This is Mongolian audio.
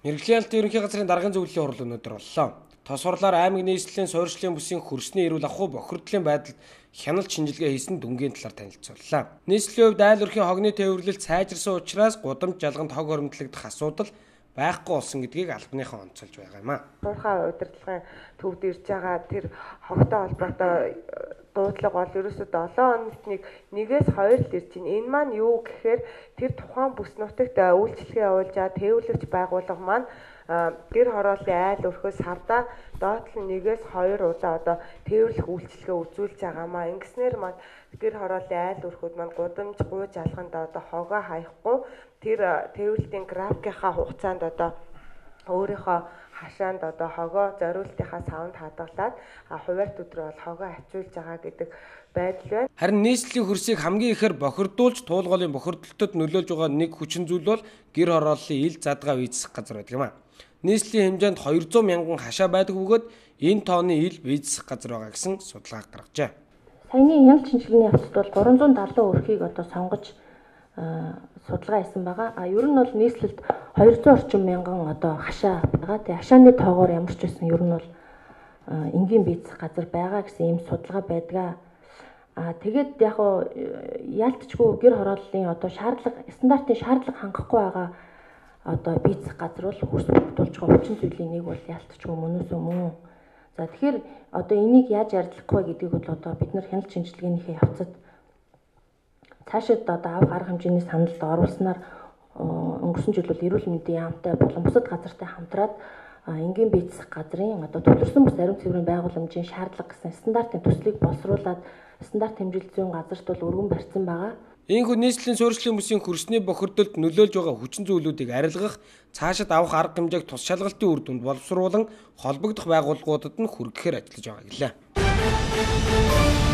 Мэргэжлийн албан ерөнхий газрын даргын зөвлөлийн хурал өнөөдөр боллоо. Тос хурлаар аймаг нийслэлийн суурьшлийн бүсийн хөрсний эрүүл ахуй бохирдлын байдалд хяналт шинжилгээ хийсэн дүнгийн талаар танилцууллаа. Нийслэлийн хувьд айл өрхийн хогны тээвэрлэлт сайжирсан учраас гудамж жалганд хог хоримтлагдах асуудал байхгүй болсон гэдгийг албаныхан онцолж байгаа юм а. Туурхай удирдлагын төвд ирж байгаа тэр хогтой холбоотой дуудлага бол ерөөсөө 7 хоногт нэгээс 2 л ирж байна. Энэ маань юу гэхээр тэр тухайн бүс нутагт үйлчлэгээ явуулж байгаа тээвэрлэгч байгууллага маань гэр хорооллын айл өрхөөс сардаа доотлон 1-2 удаа одоо тээвэрлэх үйлчлэгээ үзүүлж байгаамаа. Ингэснээр маань гэр хорооллын айл өрхүүд маань гудамж гуйж алганд одоо хогоо хаяхгүй тэр тээвэрлэлтийн графикийнхаа хугацаанд одоо өөрийнхөө хашаанд одоо хогоо зориултынхаа савнд хадгалаад хуваарт өдрөө бол хогоо ачуулж байгаа гэдэг байдал байна. Харин нийслэлийн хөрсийг хамгийн ихээр бохирдуулж туулгын бохирдолтод нөлөөлж байгаа нэг хүчин зүйл бол гэр хорооллын ил задгаа визсэх газар байдаг юм а. Нийслэлийн хэмжээнд 200 мянган хашаа байдаг бөгөөд энэ тооны ил визсэх газар байгаа гэсэн судалгаа гаргажээ. Саяны хяналт шинжилгээний явцад бол 370 өрхийг одоо сонгож судалгаа хийсэн байгаа. Ер нь бол нийслэлд 200 орчим мянган одоо хашаа байгаа. Тэгээ хашааны тоогоор ямар ч байсан ер нь бол энгийн визсэх газар байгаа гэсэн ийм судалгаа байдаг. Тэгээд яг яалтчгүй гэр хорооллын одоо стандартын шаардлага хангахгүй байгаа одоо визсэх газар бол хөрс бүрдүүлж байгаа хүчин зүйлийн нэг бол яалтчгүй мөнөөсөө мөн. За тэгэхээр одоо энийг яаж арилгах вэ гэдгийг бол одоо бид нар хяналт шинжилгээнийхээ явцад цаашид одоо авах арга хэмжээний саналд оруулснаар өнгөрсөн жил бол эрүүл мэндийн яамтай болон бусад газартай хамтраад энгийн визсэх газрын одоо төвлөрсөн бүс ариун цэврийн байгууламжийн шаардлага гэсэн стандартын төслийг боловсруулад стандарт хэмжил зүйн газарт бол өргөн барьсан байгаа. Иймэрхүү нийслэлийн суурьшлийн бүсийн хөрсний бохирдолд нөлөөлж байгаа хүчин зүйлүүдийг арилгах, цаашид авах арга хэмжээг тус шалгалтын үр дүнд боловсруулан холбогдох байгууллагуудад нь хүргэхээр ажиллаж байгаа гэлээ.